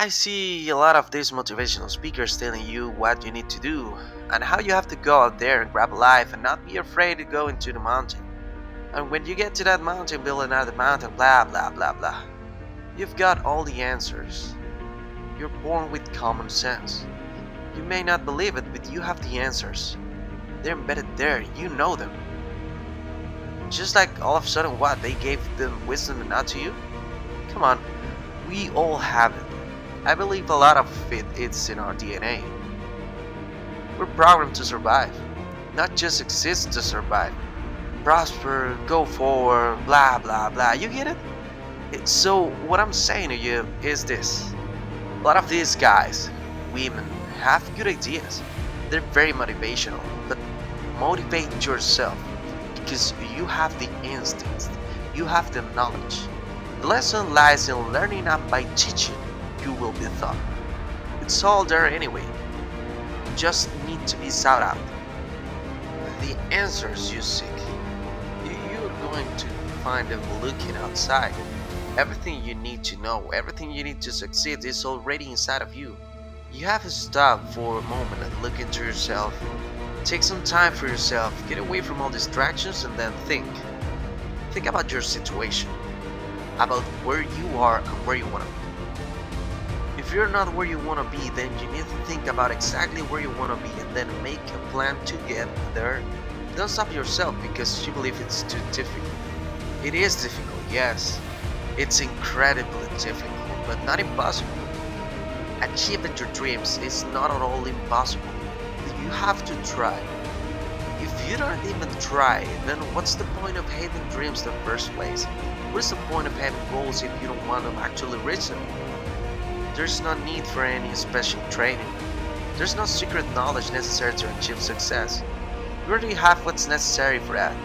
I see a lot of these motivational speakers telling you what you need to do and how you have to go out there and grab life and not be afraid to go into the mountain. And when you get to that mountain, build another mountain, blah blah blah blah. You've got all the answers. You're born with common sense. You may not believe it, but you have the answers. They're embedded there, you know them. Just like all of a sudden, what? They gave them wisdom and not to you? Come on, we all have it. I believe a lot of it's in our DNA. We're programmed to survive, not just exist to survive. Prosper, go forward, blah blah blah. You get it? So, what I'm saying to you is this. A lot of these guys, women, have good ideas. They're very motivational, but motivate yourself because you have the instincts, you have the knowledge. The lesson lies in learning not by teaching, you will be taught. It's all there anyway. You just need to be sought out. The answers you seek, you're going to find them looking outside. Everything you need to know, everything you need to succeed is already inside of you. You have to stop for a moment and look into yourself. Take some time for yourself, get away from all distractions, and then think. Think about your situation, about where you are and where you want to be. If you're not where you want to be, then you need to think about exactly where you want to be and then make a plan to get there. Don't stop yourself because you believe it's too difficult. It is difficult, yes. It's incredibly difficult, but not impossible. Achieving your dreams is not at all impossible. You have to try. If you don't even try, then what's the point of having dreams in the first place? What's the point of having goals if you don't want to actually reach them? There's no need for any special training. There's no secret knowledge necessary to achieve success. You already have what's necessary for that.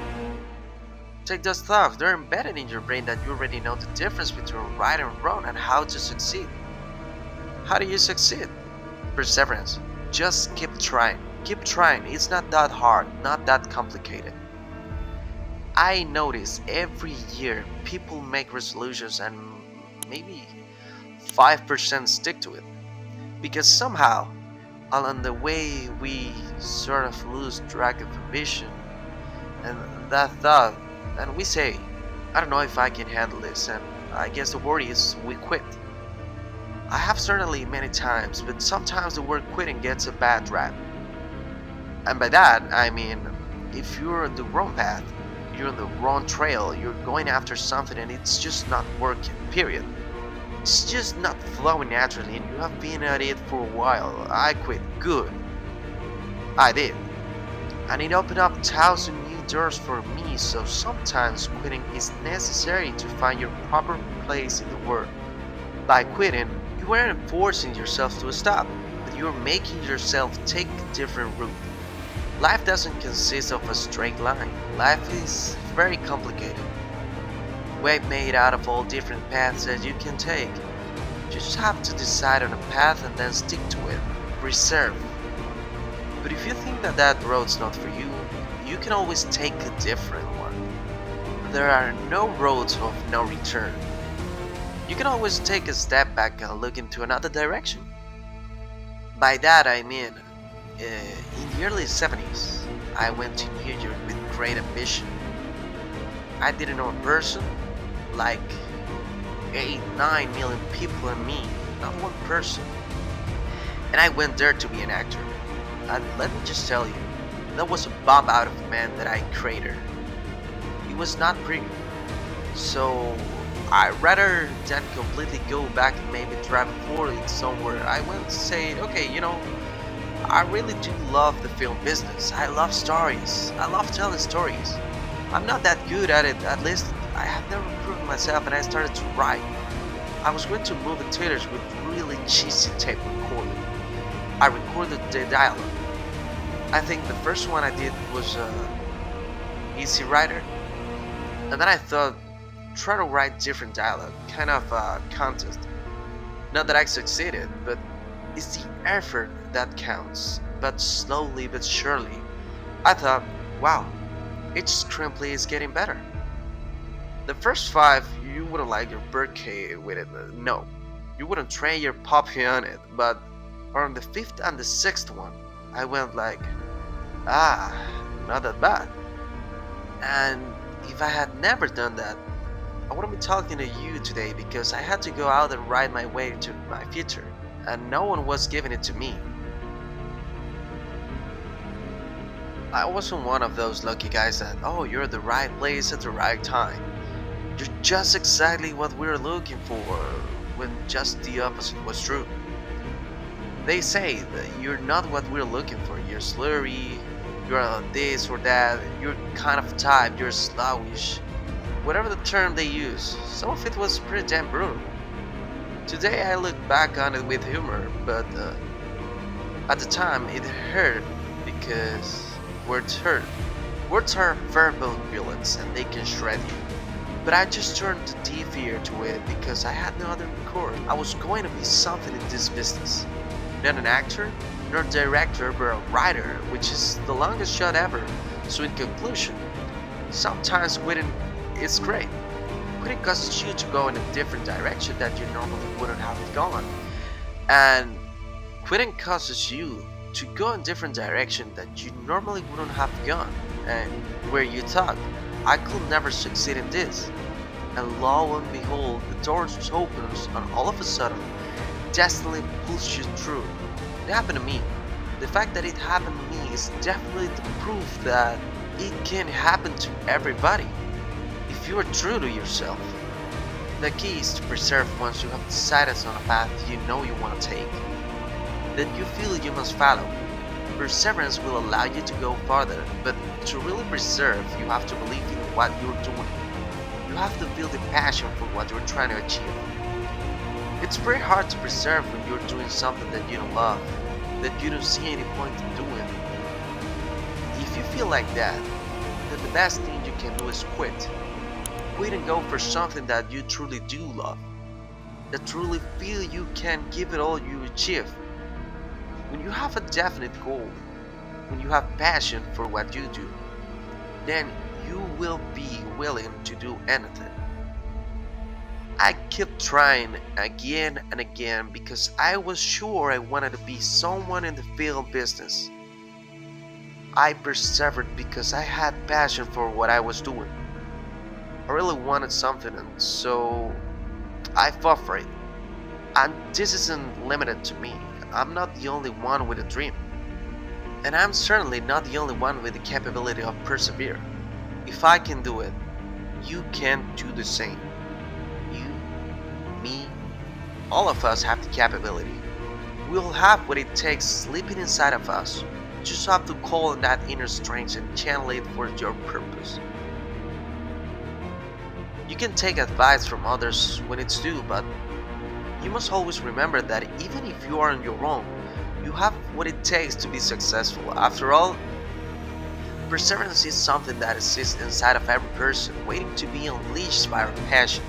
Take those thoughts, they're embedded in your brain that you already know the difference between right and wrong and how to succeed. How do you succeed? Perseverance. Just keep trying. Keep trying. It's not that hard, not that complicated. I notice every year people make resolutions and maybe 5% stick to it. Because somehow, along the way, we sort of lose track of ambition and that thought, and we say, I don't know if I can handle this, and I guess the word is we quit. I have certainly many times, but sometimes the word quitting gets a bad rap. And by that, I mean, if you're on the wrong path, you're on the wrong trail, you're going after something and it's just not working, period. It's just not flowing naturally and you have been at it for a while. I quit. Good. I did. And it opened up 1,000 new doors for me, so sometimes quitting is necessary to find your proper place in the world. By quitting, you aren't forcing yourself to stop, but you're making yourself take a different route. Life doesn't consist of a straight line. Life is very complicated. Way made out of all different paths that you can take. You just have to decide on a path and then stick to it. Reserve. But if you think that that road's not for you, you can always take a different one. There are no roads of no return. You can always take a step back and look into another direction. By that I mean, in the early 70s, I went to New York with great ambition. I didn't know a person, like 8, 9 million people and me, not one person. And I went there to be an actor. And let me just tell you, that was a bomb out of a man that I created. He was not pretty. So I rather than completely go back and maybe drive forward somewhere, I went and say, okay, I really do love the film business. I love stories. I love telling stories. I'm not that good at it, at least I have never proven myself, and I started to write. I was going to movie theaters with really cheesy tape recording. I recorded the dialogue. I think the first one I did was Easy Rider. And then I thought, try to write different dialogue, kind of a contest. Not that I succeeded, but it's the effort that counts. But slowly but surely, I thought, wow, each screenplay is getting better. The first 5, you wouldn't like your birthday with it, no. You wouldn't train your puppy on it, but on the fifth and the sixth one, I went like, ah, not that bad. And if I had never done that, I wouldn't be talking to you today because I had to go out and ride my way to my future, and no one was giving it to me. I wasn't one of those lucky guys that, oh, you're at the right place at the right time. You're just exactly what we're looking for, when just the opposite was true. They say that you're not what we're looking for. You're slurry, you're on this or that, you're kind of type, you're slowish. Whatever the term they use, some of it was pretty damn brutal. Today I look back on it with humor, but at the time it hurt because words hurt. Words are verbal bullets and they can shred you. But I just turned a deaf ear to it because I had no other recourse. I was going to be something in this business. Not an actor, not a director, but a writer, which is the longest shot ever. So in conclusion, sometimes quitting is great. Quitting causes you to go in a different direction that you normally wouldn't have gone. And quitting causes you to go in a different direction that you normally wouldn't have gone. And where you thought, I could never succeed in this. And lo and behold, the door opens and all of a sudden, destiny pulls you through. It happened to me. The fact that it happened to me is definitely the proof that it can happen to everybody if you are true to yourself. The key is to persevere once you have decided on a path you know you want to take, that you feel you must follow. Perseverance will allow you to go farther, but to really persevere, you have to believe in what you're doing. You have to feel the passion for what you're trying to achieve. It's pretty hard to persevere when you're doing something that you don't love, that you don't see any point in doing. If you feel like that, then the best thing you can do is quit. Quit and go for something that you truly do love, that truly feel you can give it all you achieve. When you have a definite goal, when you have passion for what you do, then you will be willing to do anything. I kept trying again and again because I was sure I wanted to be someone in the film business. I persevered because I had passion for what I was doing. I really wanted something, and so I fought for it. And this isn't limited to me. I'm not the only one with a dream. And I'm certainly not the only one with the capability of persevere. If I can do it, you can do the same. You, me, all of us have the capability. We'll have what it takes sleeping inside of us. You just have to call on that inner strength and channel it for your purpose. You can take advice from others when it's due, but you must always remember that even if you are on your own, you have what it takes to be successful. After all, perseverance is something that exists inside of every person, waiting to be unleashed by our passion.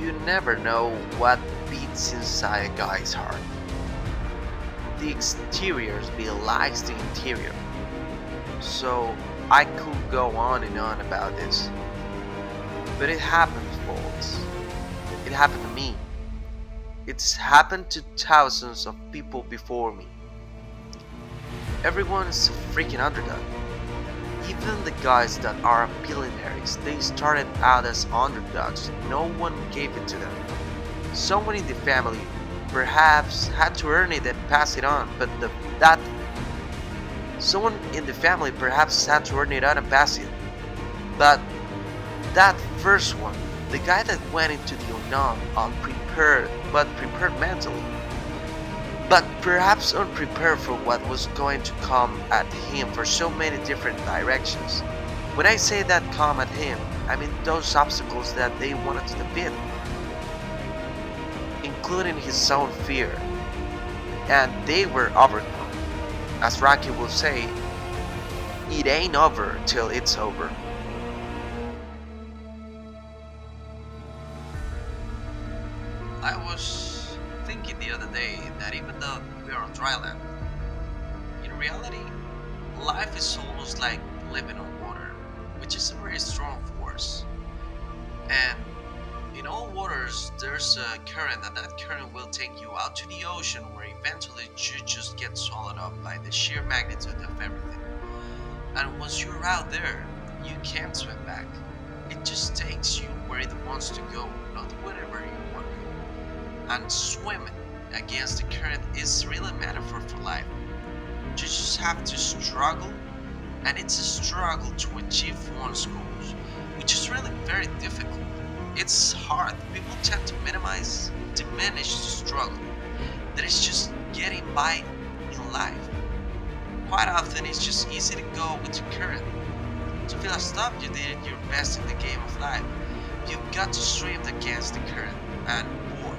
You never know what beats inside a guy's heart. The exterior belies the interior. So I could go on and on about this. But it happened, folks. It happened to me. It's happened to thousands of people before me. Everyone is a freaking underdog. Even the guys that are billionaires, they started out as underdogs. No one gave it to them. Someone in the family perhaps had to earn it and pass it on, but that someone in the family perhaps had to earn it out and pass it. But that first one, the guy that went into the unknown unprepared, but prepared mentally, but perhaps unprepared for what was going to come at him for so many different directions. When I say that come at him, I mean those obstacles that they wanted to defeat, including his own fear, and they were overcome. As Rocky will say, it ain't over till it's over. I was thinking the other day that even though we are on dry land, in reality, life is almost like living on water, which is a very strong force. And In all waters, there's a current, and that current will take you out to the ocean, where eventually you just get swallowed up by the sheer magnitude of everything. And once you're out there, you can't swim back. It just takes you where it wants to go, not wherever you want to go. And swimming against the current is really a metaphor for life. You just have to struggle, and it's a struggle to achieve one's goals, which is really very difficult. It's hard. People tend to diminish the struggle. That is just getting by in life. Quite often, it's just easy to go with the current. To feel as though you did your best in the game of life, you've got to swim against the current, and boy,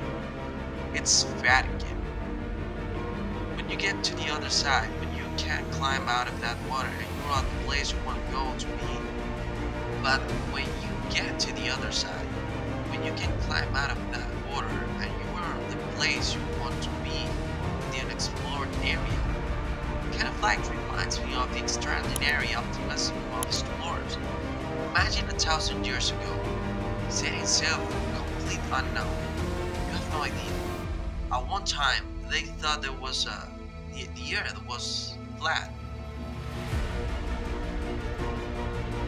it's fatiguing. When you get to the other side, when you can't climb out of that water and you're at the place you want to go to be, but when you get to the other side, when you can climb out of that water and you are at the place you want to be, in the unexplored area, kind of like reminds me of the extraordinary optimism of explorers. Imagine 1,000 years ago, setting sail from complete unknown. You have no idea. At one time, they thought the earth was flat,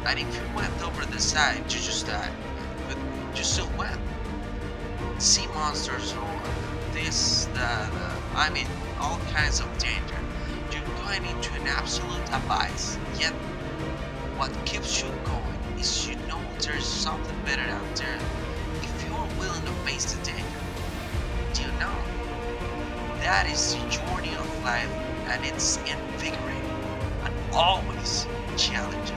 and if you went over the side, you just died. But you still went. Sea monsters or this, that, I mean, all kinds of danger. You're going into an absolute abyss. Yet, what keeps you going is you know there's something better out there. If you're willing to face the danger, do you know? That is the journey of life, and it's invigorating and always challenging.